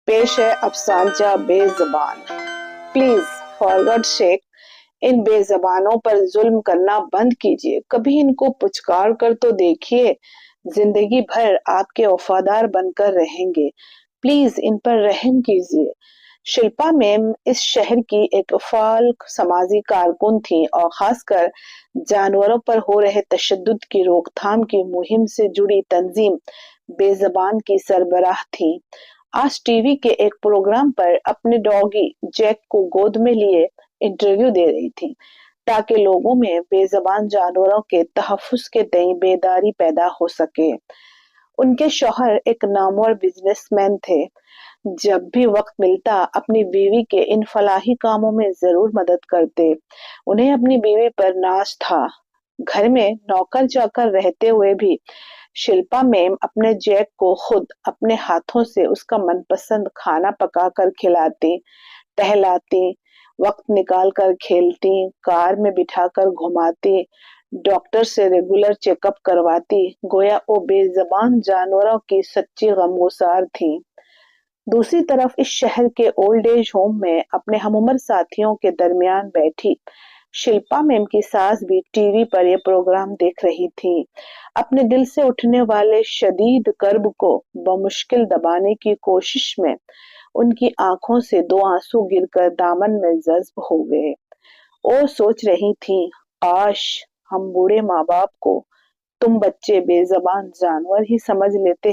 پیش ہے افسانچہ بے زبان۔ پلیز فار گاڈ سیک ان بے زبانوں پر ظلم کرنا بند کیجیے، کبھی ان کو پچکار کر تو دیکھیے، زندگی بھر آپ کے وفادار بن کر رہیں گے، پلیز ان پر رحم کیجیے۔ شلپا میم اس شہر کی ایک فعال سماجی کارکن تھی اور خاص کر جانوروں پر ہو رہے تشدد کی روک تھام کی مہم سے جڑی تنظیم بے زبان کی سربراہ تھی۔ آج ٹی وی کے ایک پروگرام پر اپنے ڈاگی جیک کو گود میں لیے انٹرویو دے رہی تھی تاکہ لوگوں میں بے زبان جانوروں کے تحفظ کے تئیں بیداری پیدا ہو سکے۔ ان کے شوہر ایک نامور بزنس مین تھے، جب بھی وقت ملتا اپنی بیوی کے ان فلاحی کاموں میں ضرور مدد کرتے۔ انہیں اپنی بیوی پر ناز تھا۔ گھر میں نوکر چاکر رہتے ہوئے بھی شلپا میم اپنے جیک کو خود اپنے ہاتھوں سے اس کا من پسند کھانا پکا کر کھلاتی، ٹہلاتی، وقت نکال کر کھیلتی، کار میں بٹھا کر گھماتی، ڈاکٹر سے ریگولر چیک اپ کرواتی، گویا وہ بے زبان جانوروں کی سچی غمگسار تھی۔ دوسری طرف اس شہر کے اولڈ ایج ہوم میں اپنے ہم عمر ساتھیوں کے درمیان بیٹھی شلپا میم کی ساس بھی ٹی وی پر یہ پروگرام دیکھ رہی تھی۔ اپنے دل سے اٹھنے والے شدید کرب کو بمشکل دبانے کی کوشش میں ان کی آنکھوں سے دو آنسو گر کر دامن میں جذب ہو گئے۔ وہ سوچ رہی تھی، کاش ہم بوڑھے ماں باپ کو تم بچے بے زبان جانور ہی سمجھ لیتے۔